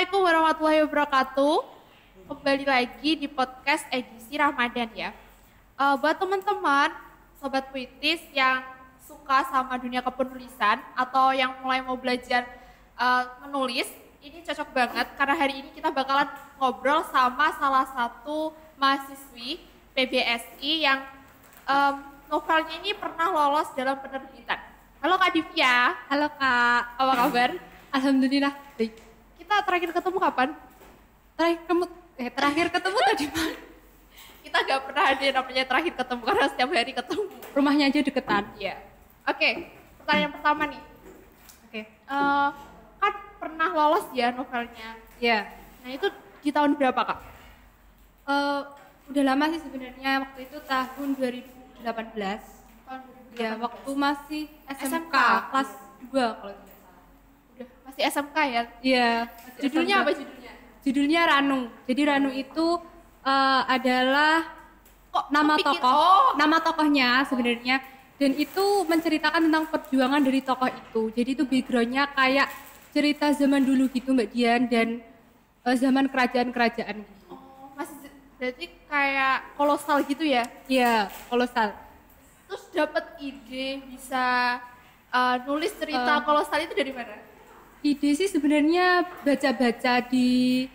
Assalamualaikum warahmatullahi wabarakatuh. Kembali lagi di podcast edisi Ramadan ya. Buat teman-teman, sobat puitis yang suka sama dunia kepenulisan atau yang mulai mau belajar menulis, ini cocok banget karena hari ini kita bakalan ngobrol sama salah satu mahasiswi PBSI yang novelnya ini pernah lolos dalam penerbitan. Halo Kak Divya. Halo Kak. Apa kabar? Alhamdulillah baik. Kita terakhir ketemu kapan? Terakhir ketemu tadi malam. Kita gak pernah ada yang namanya terakhir ketemu karena setiap hari ketemu. Rumahnya aja deketan. Iya. Oke, pertanyaan pertama nih. Oke. Kan pernah lolos ya novelnya. Iya. Nah itu di tahun berapa Kak? Udah lama sih sebenarnya, waktu itu tahun 2018. Tahun 2018. Ya, waktu masih SMK, kelas 2 kalau tidak salah. Udah masih SMK ya? Iya. Judulnya SMK. apa judulnya? Judulnya Ranu. Jadi Ranu itu adalah nama tokohnya sebenarnya, dan itu menceritakan tentang perjuangan dari tokoh itu. Jadi itu backgroundnya kayak cerita zaman dulu gitu Mbak Dian, dan zaman kerajaan-kerajaan gitu. Oh, masih berarti kayak kolosal gitu ya? Iya, kolosal. Terus dapat ide bisa nulis cerita kolosal itu dari mana? Ide sih sebenarnya baca-baca di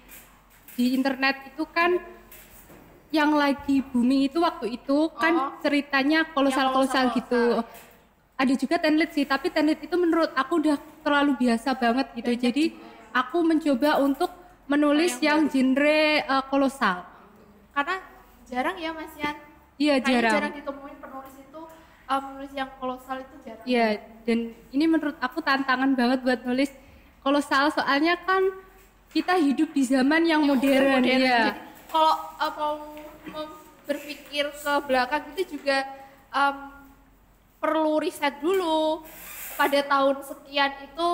internet itu kan, yang lagi booming itu waktu itu kan ceritanya kolosal-kolosal gitu. Ada juga template sih, tapi template itu menurut aku udah terlalu biasa banget gitu. Jadi aku mencoba untuk menulis yang genre kolosal. Karena jarang ya Mas Yan. Iya, jarang ditemuin penulis itu menulis yang kolosal itu jarang. Iya, dan ini menurut aku tantangan banget buat nulis kolosal, soalnya kan kita hidup di zaman yang modern. Ya. Jadi kalau mau berpikir ke belakang itu juga perlu riset dulu pada tahun sekian itu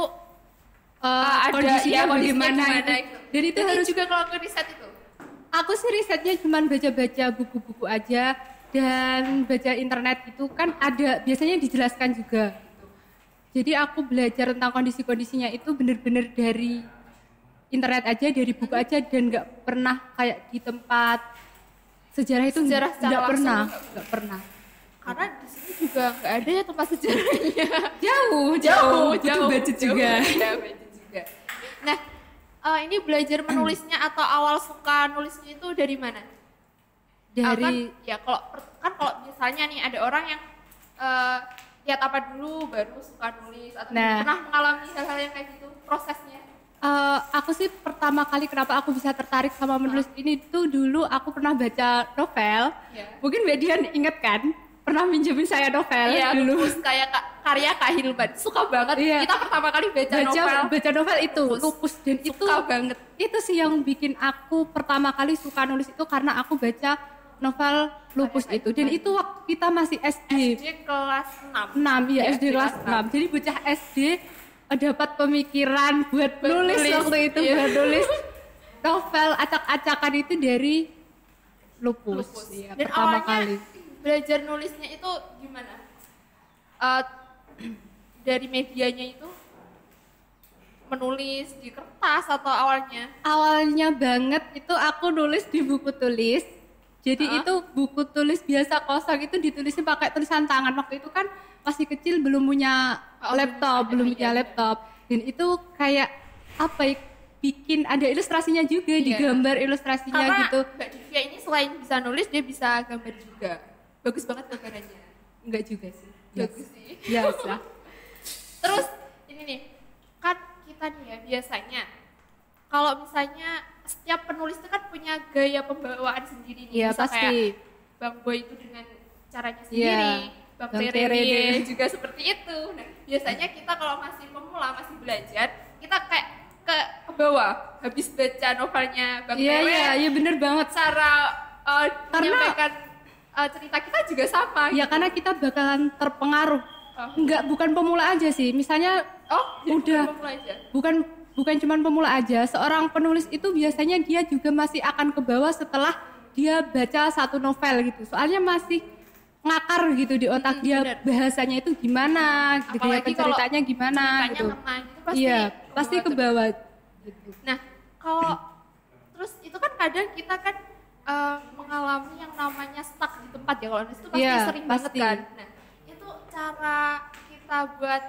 ada kondisinya bagaimana gitu. Dan itu jadi harus juga kalau ke riset itu. Aku sih risetnya cuma baca-baca buku-buku aja, dan baca internet itu kan ada biasanya dijelaskan juga. Jadi aku belajar tentang kondisi-kondisinya itu benar-benar dari internet aja, dari buku aja, dan nggak pernah kayak di tempat sejarah itu nggak pernah. Karena di sini juga nggak ada ya tempat sejarahnya. Jauh budget juga. Nah, ini belajar menulisnya atau awal suka nulisnya itu dari mana? Dari kalau misalnya nih ada orang yang lihat apa dulu baru suka nulis, atau pernah mengalami hal-hal yang kayak gitu prosesnya? Aku sih pertama kali kenapa aku bisa tertarik sama menulis ini tuh, dulu aku pernah baca novel. Mungkin Mbak Dian inget kan? Pernah minjemin saya novel dulu. Lupus, kayak karya Kak Hilman. Suka banget. Kita pertama kali baca novel itu Lupus, dan suka itu banget. Itu sih yang bikin aku pertama kali suka nulis itu, karena aku baca novel Lupus itu, dan itu waktu kita masih SD kelas 6. Iya, SD kelas 6. Jadi bocah SD dapat pemikiran buat nulis waktu itu, buat nulis novel acak-acakan itu dari Lupus. Dan pertama kali belajar nulisnya itu gimana? Dari medianya itu menulis di kertas atau awalnya? Awalnya banget itu aku nulis di buku tulis. Jadi itu buku tulis biasa kosong, itu ditulisnya pakai tulisan tangan. Waktu itu kan masih kecil, belum punya laptop. Dan itu kayak apa ya, bikin ada ilustrasinya juga, digambar ilustrasinya. Karena gitu. Mbak Divya ini selain bisa nulis, dia bisa gambar juga. Bagus banget gambarannya. Enggak juga sih. Bagus sih. Biasa. Terus ini nih, kan kita nih ya biasanya kalau misalnya setiap penulis itu kan punya gaya pembawaan sendiri nih. Iya, pasti. Kayak Bang Boy itu dengan caranya sendiri, Bang Tere juga seperti itu. Nah, biasanya kita kalau masih pemula, masih belajar, kita kayak ke bawah habis baca novelnya Bang Tere. Iya bener banget. Cara menyampaikan cerita kita juga sama. Ya gitu. Karena kita bakalan terpengaruh. Bukan pemula aja sih. Misalnya bukan cuma pemula aja. Seorang penulis itu biasanya dia juga masih akan ke bawah setelah dia baca satu novel gitu. Soalnya masih ngakar gitu di otak dia, bahasanya itu gimana, gaya penceritanya gimana gitu. Pasti ke bawah gitu. Nah, Kalau terus itu kan kadang kita kan mengalami yang namanya stuck di tempat ya, kalau nulis itu pasti sering banget kan. Nah itu cara kita buat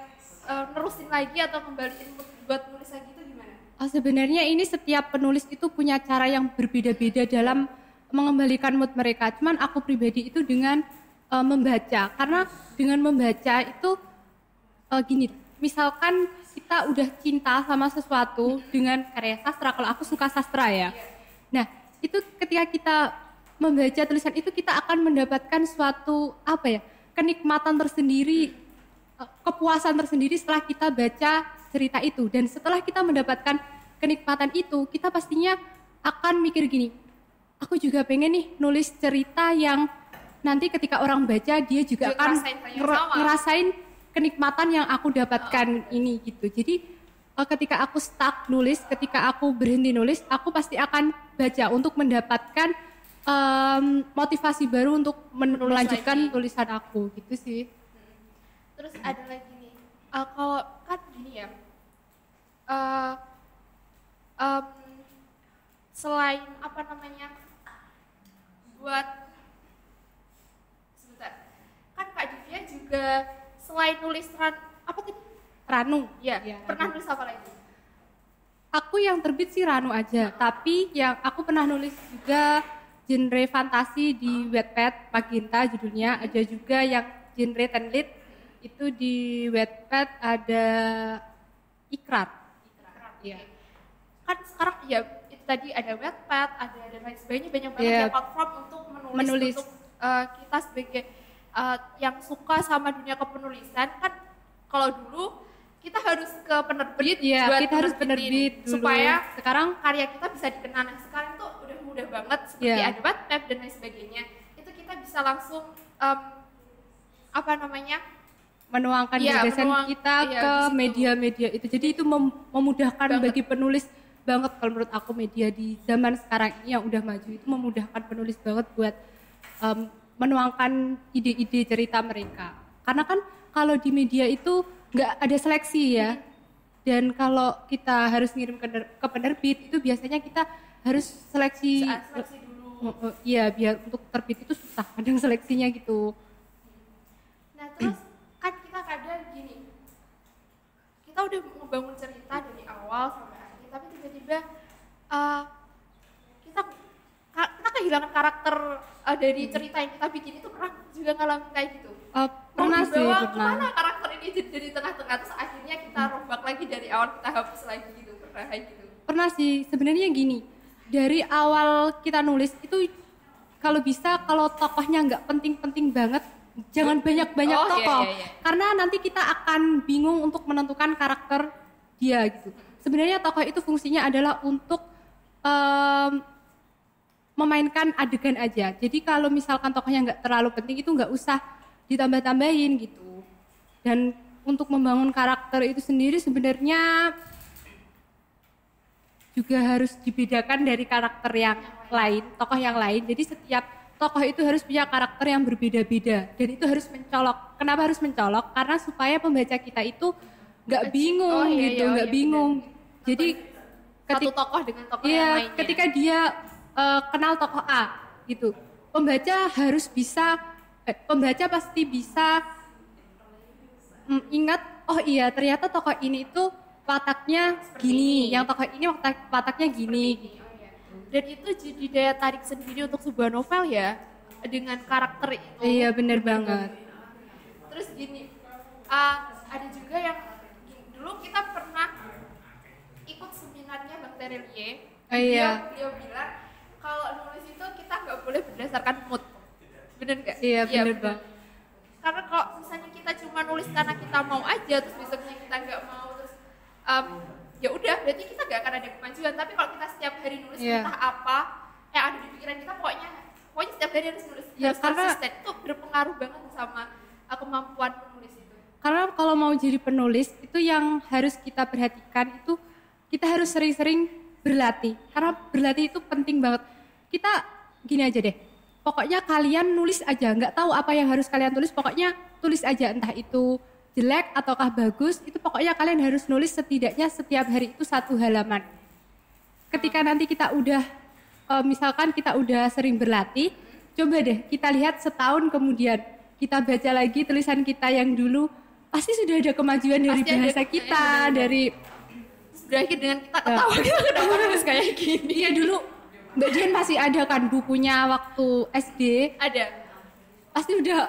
nerusin lagi atau kembaliin buat nulis lagi itu gimana? Sebenarnya ini setiap penulis itu punya cara yang berbeda-beda dalam mengembalikan mood mereka. Cuman aku pribadi itu dengan membaca, karena dengan membaca itu gini, misalkan kita udah cinta sama sesuatu dengan karya sastra, kalau aku suka sastra ya. Nah, itu ketika kita membaca tulisan itu kita akan mendapatkan suatu kenikmatan tersendiri, kepuasan tersendiri setelah kita baca cerita itu. Dan setelah kita mendapatkan kenikmatan itu, kita pastinya akan mikir gini, aku juga pengen nih nulis cerita yang nanti ketika orang baca dia juga akan ngerasain kenikmatan yang aku dapatkan ini gitu. Jadi ketika aku stuck nulis, ketika aku berhenti nulis, aku pasti akan baca untuk mendapatkan motivasi baru untuk melanjutkan tulisan aku gitu sih. Terus ada lagi nih, kalau kan gini ya, selain buat sebentar, kan Kak Divya juga selain nulis Ranu, ya, pernah nulis apa lagi? Aku yang terbit sih Ranu aja, tapi yang aku pernah nulis juga genre fantasi di Wattpad, Magenta judulnya, ada juga yang genre tenlit, itu di Wattpad ada Ikrar. Iya. Kan sekarang ya itu tadi ada Wattpad, ada dan lain sebagainya, banyak banget ya platform untuk menulis. Untuk kita sebagai yang suka sama dunia kepenulisan, kan kalau dulu kita harus ke penerbit, buat kita harus penerbit dulu. Supaya sekarang karya kita bisa dikenal. Nah, sekarang tuh udah mudah banget seperti ada Wattpad dan lain sebagainya. Itu kita bisa langsung menuangkan gagasan kita ke media-media itu. Jadi itu memudahkan bagi penulis banget kalau menurut aku. Media di zaman sekarang ini yang udah maju itu memudahkan penulis banget buat menuangkan ide-ide cerita mereka. Karena kan kalau di media itu nggak ada seleksi ya. Dan kalau kita harus ngirim ke penerbit itu biasanya kita harus seleksi dulu. Iya, biar untuk terbit itu susah kadang seleksinya gitu. Nah, terus kan kita kadang gini, kita udah ngebangun cerita dari awal sampai akhir, tapi tiba-tiba kita kehilangan karakter dari cerita yang kita bikin. Itu pernah juga ngalamin kayak gitu? Pernah sih, kemana karakter ini jadi tengah-tengah, terus akhirnya kita rombak lagi dari awal, kita hapus lagi gitu, pernah gitu? Pernah sih, sebenarnya gini, dari awal kita nulis itu kalau bisa, kalau tokohnya nggak penting-penting banget, jangan banyak-banyak tokoh, karena nanti kita akan bingung untuk menentukan karakter dia gitu. Sebenarnya tokoh itu fungsinya adalah untuk memainkan adegan aja. Jadi kalau misalkan tokohnya nggak terlalu penting, itu nggak usah ditambah-tambahin gitu. Dan untuk membangun karakter itu sendiri sebenarnya juga harus dibedakan dari karakter yang lain, tokoh yang lain. Jadi setiap tokoh itu harus punya karakter yang berbeda-beda dan itu harus mencolok. Kenapa harus mencolok? Karena supaya pembaca kita itu nggak bingung nggak bingung. Jadi satu tokoh dengan tokoh yang lainnya. Ketika dia kenal tokoh A gitu, pembaca pasti bisa ingat, oh iya ternyata tokoh ini itu wataknya gini, yang tokoh ini wataknya gini gitu. Dan itu jadi daya tarik sendiri untuk sebuah novel ya, dengan karakter itu. Iya, benar banget. Terus gini, ada juga yang dulu kita pernah ikut seminarnya Bang Terelie. Beliau bilang kalau nulis itu kita nggak boleh berdasarkan mood. Bener nggak? Iya, bener Bang. Karena kalau misalnya kita cuma nulis karena kita mau aja, terus besoknya kita nggak mau, terus ya udah, berarti kita nggak akan ada kemajuan. Tapi kalau kita setiap hari nulis entah apa yang ada di pikiran kita, pokoknya setiap hari harus nulis, harus konsisten, itu berpengaruh banget sama kemampuan penulis itu. Karena kalau mau jadi penulis itu yang harus kita perhatikan itu kita harus sering-sering berlatih. Karena berlatih itu penting banget. Kita gini aja deh, pokoknya kalian nulis aja, nggak tahu apa yang harus kalian tulis, pokoknya tulis aja, entah itu jelek ataukah bagus, itu pokoknya kalian harus nulis setidaknya setiap hari itu 1 halaman. ketika nanti kita udah misalkan kita udah sering berlatih, coba deh kita lihat setahun kemudian kita baca lagi tulisan kita yang dulu, pasti sudah ada kemajuan dari Pasti bahasa ada, kita, dari berakhir dengan kita ketawa kita kenapa nulis kayak gini. Iya dulu Mbak Dian masih ada kan bukunya waktu SD, Ada. pasti udah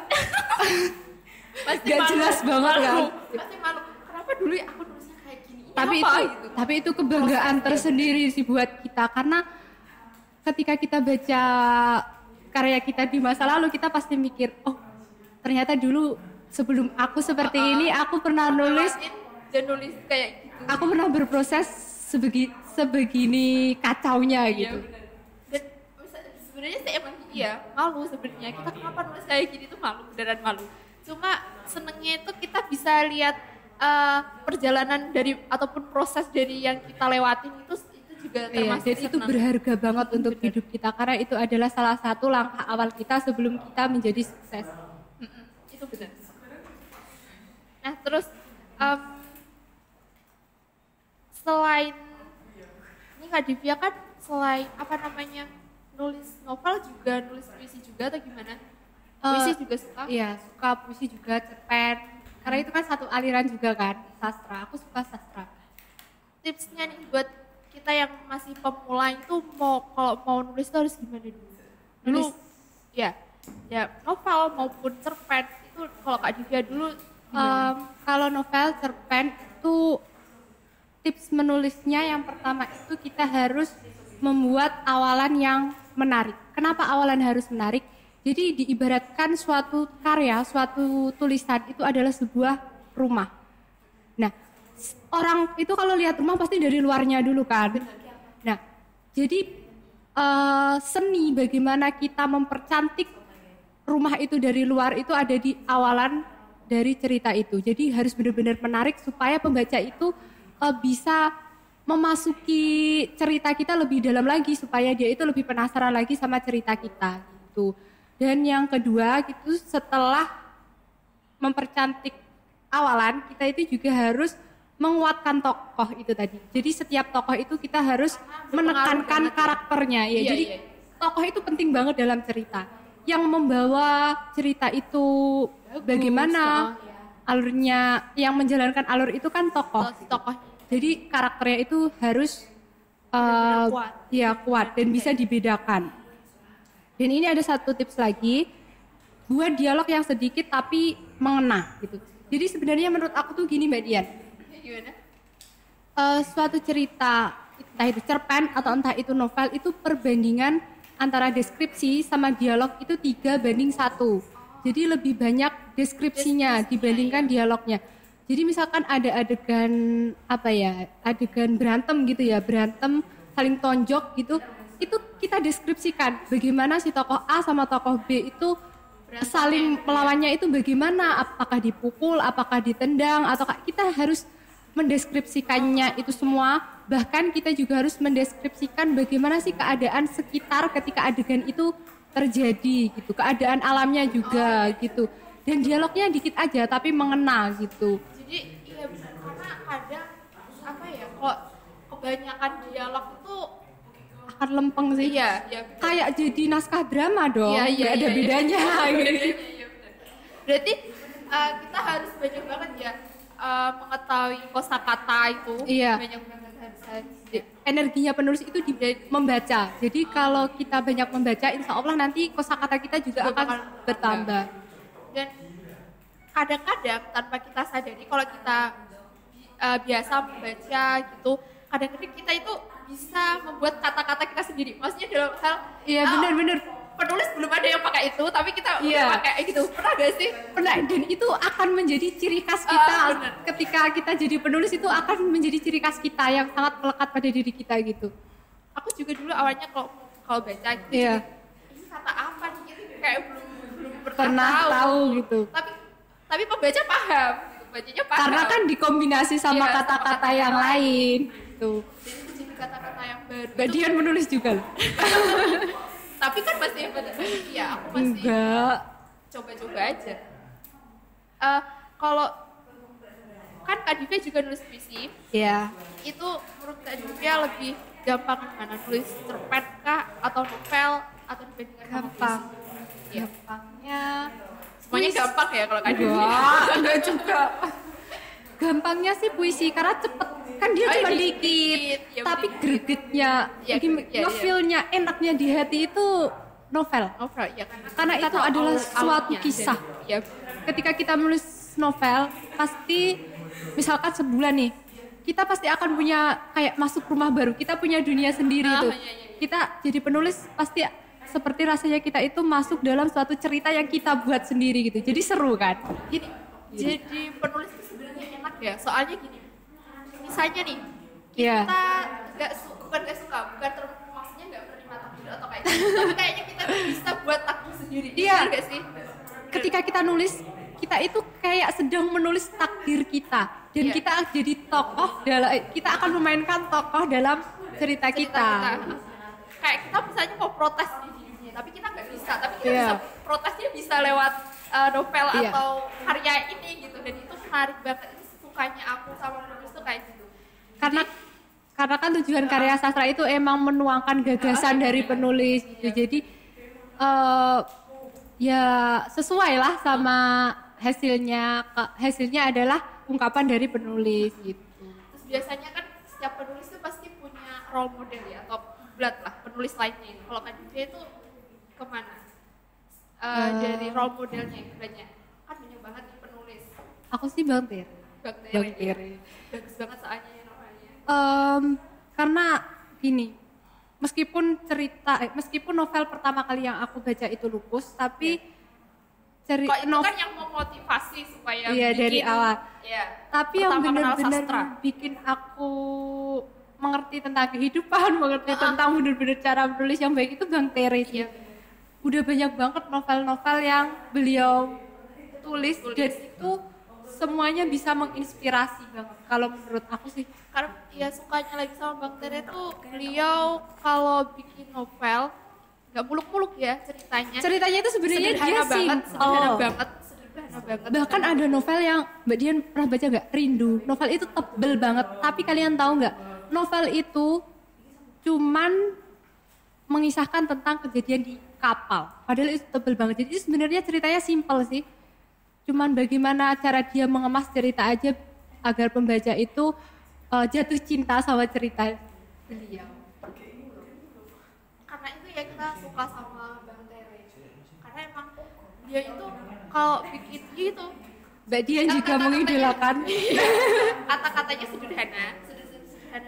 Pasti gak malu, jelas banget malu. kan. Pasti malu. Kenapa dulu ya aku nulisnya kayak gini? Ini Tapi apa? itu Gitu. tapi itu kebanggaan tersendiri sih buat kita, karena ketika kita baca karya kita di masa lalu kita pasti mikir, oh ternyata dulu sebelum aku seperti ini aku pernah nulis, dan nulis kayak gitu. aku pernah berproses sebegini kacaunya Iya, gitu. benar. Dan sebenarnya saya emang iya malu sebenarnya, kita kenapa nulis kayak gini tuh malu, beneran malu. Cuma senengnya itu kita bisa lihat perjalanan dari ataupun proses dari yang kita lewatin itu juga termasuk Dan itu berharga banget untuk hidup kita, karena itu adalah salah satu langkah awal kita sebelum kita menjadi sukses. Itu benar. Nah terus selain ini Kak Divya kan selain nulis novel juga nulis puisi juga atau gimana? Puisi juga suka? Iya, suka puisi juga, cerpen. Karena itu kan satu aliran juga kan, sastra. Aku suka sastra. Tipsnya nih buat kita yang masih pemula itu kalau mau nulis itu harus gimana dulu? Dulu ya novel maupun cerpen itu kalau Kak Divya dulu kalau novel, cerpen itu tips menulisnya yang pertama itu kita harus membuat awalan yang menarik. Kenapa awalan harus menarik? Jadi diibaratkan suatu karya, suatu tulisan itu adalah sebuah rumah. Nah, orang itu kalau lihat rumah pasti dari luarnya dulu kan. Nah, jadi seni bagaimana kita mempercantik rumah itu dari luar itu ada di awalan dari cerita itu. Jadi harus benar-benar menarik supaya pembaca itu bisa memasuki cerita kita lebih dalam lagi, supaya dia itu lebih penasaran lagi sama cerita kita gitu. Dan yang kedua gitu, setelah mempercantik awalan, kita itu juga harus menguatkan tokoh itu tadi. Jadi setiap tokoh itu kita harus menekankan karakternya ya. Jadi tokoh itu penting banget dalam cerita. Yang membawa cerita itu bagaimana alurnya, yang menjalankan alur itu kan tokoh. Jadi karakternya itu harus kuat dan bisa dibedakan. Dan ini ada satu tips lagi, buat dialog yang sedikit tapi mengena gitu. Jadi sebenarnya menurut aku tuh gini Mbak Dian. Gimana? Suatu cerita, entah itu cerpen atau entah itu novel, itu perbandingan antara deskripsi sama dialog itu 3:1. Jadi lebih banyak deskripsinya dibandingkan dialognya. Jadi misalkan ada adegan berantem gitu ya, berantem saling tonjok gitu, itu kita deskripsikan bagaimana si tokoh A sama tokoh B itu saling melawannya itu bagaimana, apakah dipukul, apakah ditendang, atau kita harus mendeskripsikannya itu semua. Bahkan kita juga harus mendeskripsikan bagaimana sih keadaan sekitar ketika adegan itu terjadi gitu, keadaan alamnya juga gitu. Dan dialognya dikit aja tapi mengena gitu. Jadi iya benar, karena kadang kok kebanyakan dialog itu akan lempeng sih. Iya. Kayak jadi naskah drama dong. Nggak ada bedanya. Iya, benar. Berarti kita harus banyak banget ya mengetahui kosakata itu. Iya. Banyak banget harus. Energinya penulis itu di membaca. Jadi kalau kita banyak membaca, insya Allah nanti kosakata kita juga akan bertambah. Dan kadang-kadang tanpa kita sadari kalau kita biasa membaca gitu, kadang-kadang kita itu bisa membuat kata-kata kita sendiri. Maksudnya dalam hal benar-benar penulis belum ada yang pakai itu, tapi kita udah pakai gitu. Pernah gak sih? Pernah, dan itu akan menjadi ciri khas kita. Ketika kita jadi penulis itu akan menjadi ciri khas kita yang sangat melekat pada diri kita gitu. Aku juga dulu awalnya kalau baca gitu, ini kata apa nih? Kayak belum pernah tahu gitu. Tapi pembaca paham, bacanya paham. Karena kan dikombinasi sama kata-kata yang lain gitu. Jadi jadi kata-kata yang baru. Mbak Dian menulis juga loh. Tapi kan masih aku masih enggak, coba-coba aja. Kalau kan Kak Divya juga nulis puisi. Iya. Itu menurut Kak Divya lebih gampang gimana? Nulis cerpen kah atau novel atau dibandingkan sama Gampang. puisi? Iya. Gampangnya Semuanya gampang ya kalau kayak enggak juga. Gampangnya sih puisi karena cepet kan dia cuma dikit, ya, tapi gregetnya, ya, feelnya, enaknya di hati itu novel. Novel ya Karena kita itu tahu adalah suatu alurnya. kisah. Ya, Ketika kita menulis novel, pasti misalkan sebulan nih, kita pasti akan punya kayak masuk rumah baru. Kita punya dunia sendiri tuh. iya. Kita jadi penulis pasti seperti rasanya kita itu masuk dalam suatu cerita yang kita buat sendiri gitu. Jadi seru kan? gini, jadi penulis itu sebenarnya enak ya. Soalnya gini, misalnya nih, Iya. kita bukan maksudnya nggak menerima takdir atau kayak gitu, tapi kayaknya kita tuh bisa buat takdir sendiri. Iya. Bener nggak sih? Ketika kita nulis, kita itu kayak sedang menulis takdir kita dan Iya. kita jadi tokoh dalam, kita akan memainkan tokoh dalam cerita kita. Kayak kita misalnya mau protes di dunia, tapi kita nggak bisa, tapi kita Iya. bisa protesnya bisa lewat novel Iya. atau karya ini gitu, dan itu menarik banget. Itu sukanya aku sama penulis tuh kayak gitu. Karena kan tujuan karya sastra itu emang menuangkan gagasan dari penulis gitu. Jadi ya sesuai lah sama hasilnya. Hasilnya adalah ungkapan dari penulis gitu. Terus biasanya kan setiap penulis tuh pasti punya role model ya, atau blood lah penulis lainnya. Kalau Kak Divya itu kemana? Dari role modelnya istilahnya. Kan banyak banget nih penulis. Aku sih Bang Tir. Bang Bang Tere. Tere. Bagus banget soalnya ya novelnya. Karena gini, meskipun novel pertama kali yang aku baca itu Lupus, tapi Kok itu kan yang memotivasi supaya iya, dari awal. Iya. Tapi yang Pertama kenal benar-benar sastra. bikin aku mengerti tentang kehidupan, mengerti tentang benar-benar cara menulis yang baik itu Bang Tere sih. Iya. Udah banyak banget novel-novel yang beliau tulis dan itu semuanya bisa menginspirasi banget kalau menurut aku sih. Karena ya sukanya lagi sama Bang Tere tuh beliau kalau bikin novel nggak muluk-muluk ya ceritanya. Ceritanya itu sebenarnya dia sederhana simple. banget. Bahkan ada novel yang Mbak Dian pernah baca nggak? Rindu. Novel itu tebel banget. Tapi kalian tahu nggak? Novel itu cuman mengisahkan tentang kejadian di kapal. Padahal itu tebel banget. Jadi sebenarnya ceritanya simple sih. Cuman bagaimana cara dia mengemas cerita aja agar pembaca itu jatuh cinta sama cerita beliau. Karena itu ya kita suka sama Bang Tere. Karena emang dia itu kalau bikin gitu Mbak Dian juga mengidolakan. kata-katanya sederhana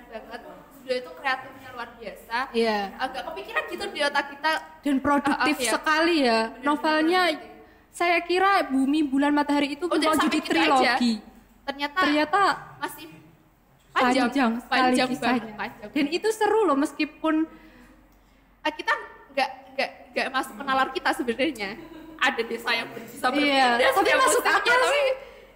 banget. Dia itu kreatifnya luar biasa. Iya. Agak kepikiran gitu di otak kita. Dan produktif Iya. sekali ya. Novelnya saya kira Bumi Bulan Matahari itu Udah mau sampai jadi gitu trilogi. Ternyata masih Panjang sekali kisahnya. panjang. Dan itu seru loh meskipun Kita nggak masuk ke nalar kita sebenarnya. Ada desa yang bisa Iya, berbeda. tapi setiap masuk musimnya, akal tapi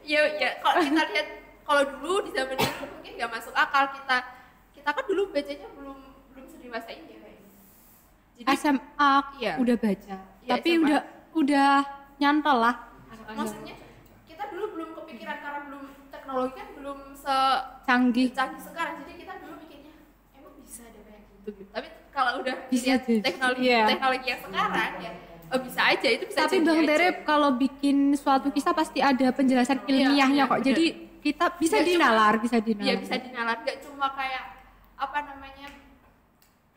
ya kalau kita lihat kalau dulu di zaman itu mungkin nggak masuk akal. Kita kan dulu bacanya belum sedewasa ini ya. Jadi SMA iya. udah baca. Iya, Tapi SMA. udah nyantol lah. maksudnya kita dulu belum kepikiran karena belum teknologi kan belum Canggih. secanggih sekarang. Jadi kita dulu mikirnya emang bisa ada kayak gitu. Tapi kalau udah Bisa lihat jadi. teknologi Iya. yang sekarang ya bisa aja itu bisa Tapi jadi Bang aja. Tere kalau bikin suatu kisah pasti ada penjelasan ilmiahnya iya, kok. bener. Jadi kita bisa Nggak dinalar, cuma- bisa dinalar. Iya bisa dinalar, gak cuma kayak apa namanya,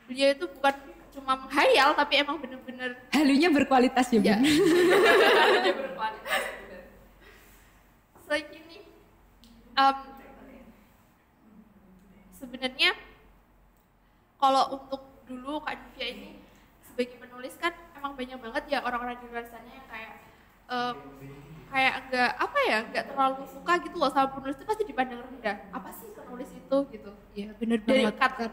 beliau itu bukan cuma menghayal tapi emang bener-bener Halunya berkualitas ya, ya Bun. dia berkualitas. Bener. Selain ini sebenarnya kalau untuk dulu Kak Divya ini sebagai penulis kan emang banyak banget ya orang-orang di luar sana yang kayak nggak terlalu suka gitu loh sama penulis, itu pasti dipandang rendah. Apa sih penulis itu gitu? Iya, bener Dari banget.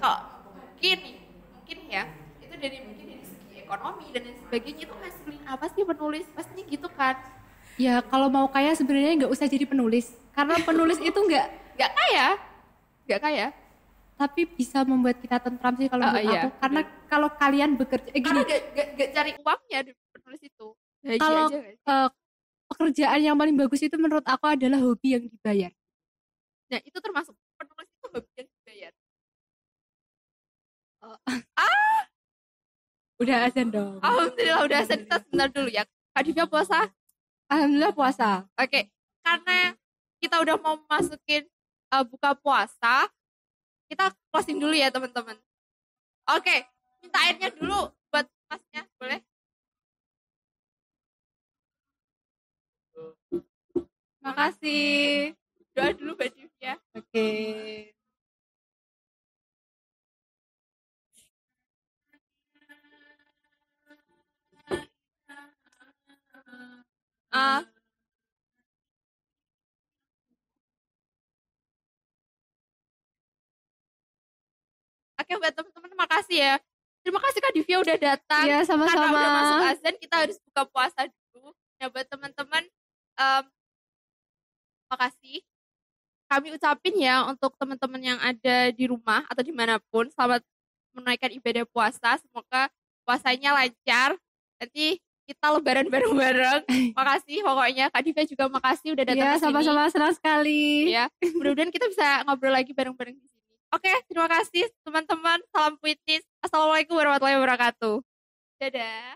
mungkin ya itu mungkin dari segi ekonomi dan lain sebagainya, itu hasilnya apa sih penulis, pastinya gitu kan. Ya kalau mau kaya sebenarnya nggak usah jadi penulis. Karena penulis itu nggak kaya tapi bisa membuat kita tentram sih kalau menurut iya, aku. Karena kalau kalian bekerja karena gini, nggak cari uangnya di penulis itu. Bahagia kalau aja kan? pekerjaan yang paling bagus itu menurut aku adalah hobi yang dibayar. Nah itu termasuk penulis itu hobi yang dibayar. Udah azan dong. Alhamdulillah udah azan, kita sebentar dulu ya. Kak Divya puasa? Alhamdulillah puasa. Oke, karena kita udah mau masukin buka puasa, kita closing dulu ya teman-teman. Oke, minta airnya dulu buat masnya, boleh? Makasih. Doa dulu Mbak Divya. Oke. Oke buat teman-teman, makasih ya. Terima kasih Kak Divya udah datang. Iya, Karena sama-sama. udah masuk azan, kita harus buka puasa dulu. Nah buat teman-teman, makasih. Kami ucapin ya untuk teman-teman yang ada di rumah atau dimanapun, selamat menunaikan ibadah puasa. Semoga puasanya lancar. Nanti kita lebaran bareng-bareng. Makasih pokoknya. Kak Divya juga makasih udah datang Iya, ke sini. sama-sama, senang sekali. Ya, mudah-mudahan kita bisa ngobrol lagi bareng-bareng di sini. Oke, terima kasih teman-teman. Salam puitis. Assalamualaikum warahmatullahi wabarakatuh. Dadah.